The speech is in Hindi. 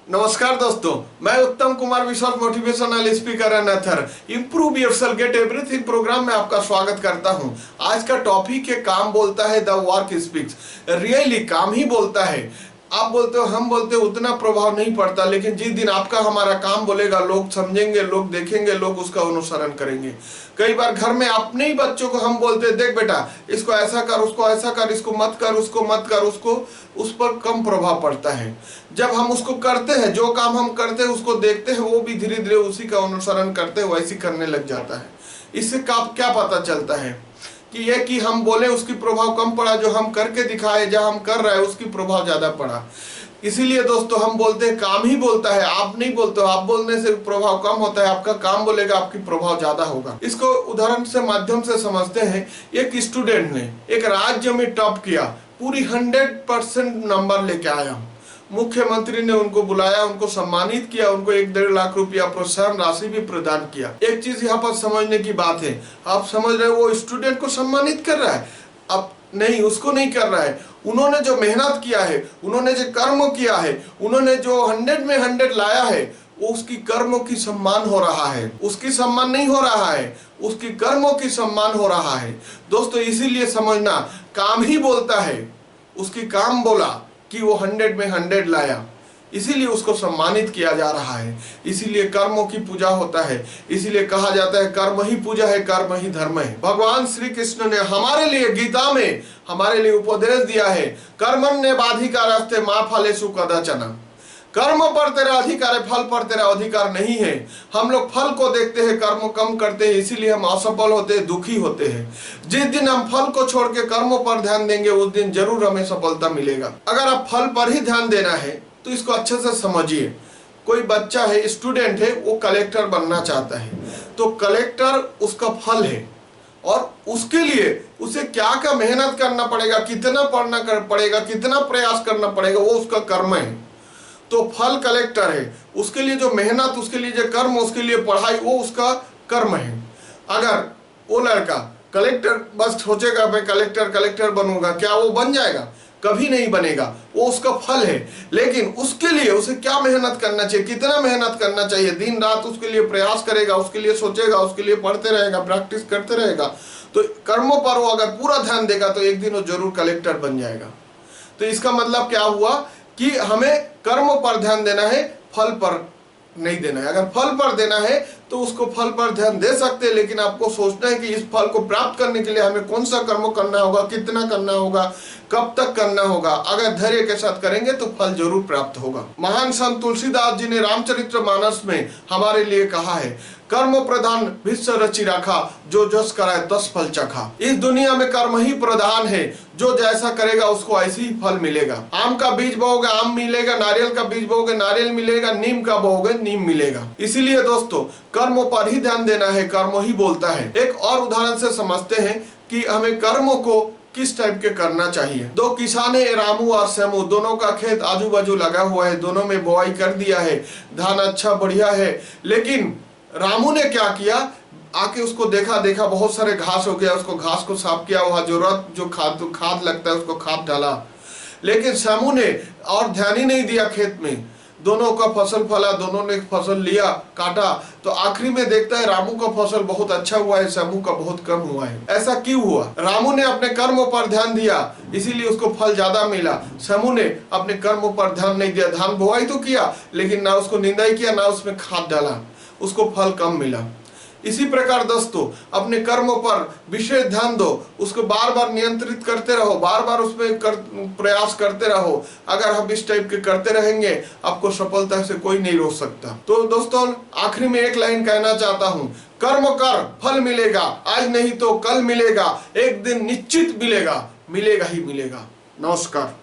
नमस्कार दोस्तों, मैं Uttam Kumar Vishwas motivational speaker and author improve yourself get everything program में आपका स्वागत करता हूं। आज का टॉपिक है काम बोलता है, द वर्क स्पीक्स। रियली काम ही बोलता है। आप बोलते हो, हम बोलते हो, उतना प्रभाव नहीं पड़ता, लेकिन जिस दिन आपका हमारा काम बोलेगा, लोग समझेंगे, लोग देखेंगे, लोग उसका अनुसरण करेंगे। कई बार घर में अपने ही बच्चों को हम बोलते हैं, देख बेटा इसको ऐसा कर, उसको ऐसा कर, इसको मत कर, उसको मत कर, उसको उस पर कम प्रभाव पड़ता है। जब हम उसको करते हैं, जो काम हम करते हैं उसको देखते हैं, वो भी धीरे धीरे उसी का अनुसरण करते हैं, वैसे करने लग जाता है। इससे क्या पता चलता है कि ये कि हम बोले उसकी प्रभाव कम पड़ा, जो हम करके दिखाए, जहां हम कर रहे हैं उसकी प्रभाव ज्यादा पड़ा। इसीलिए दोस्तों हम बोलते हैं काम ही बोलता है, आप नहीं बोलते हो। आप बोलने से प्रभाव कम होता है, आपका काम बोलेगा, आपकी प्रभाव ज्यादा होगा। इसको उदाहरण से माध्यम से समझते हैं। एक स्टूडेंट ने एक राज्य में टॉप किया, पूरी 100% नंबर लेके आया। मुख्यमंत्री ने उनको बुलाया, उनको सम्मानित किया, उनको 1-1.5 लाख रुपया प्रोत्साहन राशि भी प्रदान किया। एक चीज यहाँ पर समझने की बात है, आप समझ रहे हो वो स्टूडेंट को सम्मानित कर रहा है, अब नहीं, उसको नहीं कर रहा है। उन्होंने जो मेहनत किया है, उन्होंने जो कर्म किया है, उन्होंने जो 100 में 100 लाया है, वो उसकी कर्मों की सम्मान हो रहा है, उसकी सम्मान नहीं हो रहा है, उसकी कर्मों की सम्मान हो रहा है। दोस्तों इसीलिए समझना, काम ही बोलता है। उसकी काम बोला कि वो 100 में 100 लाया, इसीलिए उसको सम्मानित किया जा रहा है। इसीलिए कर्मों की पूजा होता है। इसीलिए कहा जाता है कर्म ही पूजा है, कर्म ही धर्म है। भगवान श्री कृष्ण ने हमारे लिए गीता में हमारे लिए उपदेश दिया है, कर्मण्येवाधिकारस्ते मा फलेषु कदाचन। कर्म पर तेरा अधिकार है, फल पर तेरा अधिकार नहीं है। हम लोग फल को देखते हैं, कर्म कम करते हैं, इसीलिए हम असफल होते हैं, दुखी होते हैं। जिस दिन हम फल को छोड़ के कर्मों पर ध्यान देंगे, उस दिन जरूर हमें सफलता मिलेगा। अगर आप फल पर ही ध्यान देना है तो इसको अच्छे से समझिए। कोई बच्चा है, स्टूडेंट है, वो कलेक्टर बनना चाहता है, तो कलेक्टर उसका फल है, और उसके लिए उसे क्या क्या मेहनत करना पड़ेगा, कितना पढ़ना पड़ेगा, कितना प्रयास करना पड़ेगा, वो उसका कर्म है। तो फल कलेक्टर है, उसके लिए जो मेहनत, उसके लिए जो कर्म, उसके लिए पढ़ाई, वो उसका कर्म है। अगर वो लड़का कलेक्टर बस सोचेगा मैं कलेक्टर बनूंगा, क्या वो बन जाएगा? कभी नहीं बनेगा, वो उसका फल है। लेकिन उसके लिए उसे क्या मेहनत करना चाहिए, कितना मेहनत करना चाहिए, दिन रात उसके लिए प्रयास करेगा, उसके लिए सोचेगा, उसके लिए पढ़ते रहेगा, प्रैक्टिस करते रहेगा, तो कर्मों पर वो अगर पूरा ध्यान देगा तो एक दिन वो जरूर कलेक्टर बन जाएगा। तो इसका मतलब क्या हुआ कि हमें कर्मों पर ध्यान देना है, फल पर नहीं देना है। अगर फल पर देना है तो उसको फल पर ध्यान दे सकते हैं, लेकिन आपको सोचना है कि इस फल को प्राप्त करने के लिए हमें कौन सा कर्म करना होगा, कितना करना होगा, कब तक करना होगा। अगर धैर्य के साथ करेंगे तो फल जरूर प्राप्त होगा। महान संत तुलसीदास जी ने रामचरितमानस में हमारे लिए कहा है, कर्म प्रधान विश्व रचि राखा, जो जस कराए तस फल चखा। इस दुनिया में कर्म ही प्रधान है, जो जैसा करेगा उसको ऐसे ही फल मिलेगा। आम का बीज बोओगे आम मिलेगा, नारियल का बीज बोओगे नारियल मिलेगा, नीम का बोओगे नीम मिलेगा। इसीलिए दोस्तों कर्मों पर ही ध्यान देना है, कर्म ही बोलता है। एक और उदाहरण से समझते हैं कि हमें कर्मों को किस टाइप के करना चाहिए। दो किसान है, रामू और श्यामू, दोनों का खेत आजू बाजू लगा हुआ है, दोनों में बुआई कर दिया है, धान अच्छा बढ़िया है। लेकिन रामू ने क्या किया, आके उसको देखा बहुत सारे घास हो गया, उसको घास को साफ किया, वहां जरूरत जो खाद लगता है उसको खाद डाला। लेकिन श्यामू ने और ध्यान ही नहीं दिया खेत में। दोनों का फसल फला, दोनों ने फसल लिया, काटा, तो आखिरी में देखता है रामू का फसल बहुत अच्छा हुआ है, श्यामू का बहुत कम हुआ है। ऐसा क्यों हुआ? रामू ने अपने कर्मों पर ध्यान दिया, इसीलिए उसको फल ज्यादा मिला। श्यामू ने अपने कर्मों पर ध्यान नहीं दिया, धान बुआई तो किया लेकिन ना उसको निंदाई किया, ना उसमें खाद डाला, उसको फल कम मिला। इसी प्रकार दोस्तों अपने कर्मों पर विशेष ध्यान दो, उसको बार बार नियंत्रित करते रहो, बार बार उसमें प्रयास करते रहो। अगर हम इस टाइप के करते रहेंगे, आपको सफलता से कोई नहीं रोक सकता। तो दोस्तों आखिरी में एक लाइन कहना चाहता हूँ, कर्म कर फल मिलेगा, आज नहीं तो कल मिलेगा, एक दिन निश्चित मिलेगा, मिलेगा ही मिलेगा। नमस्कार।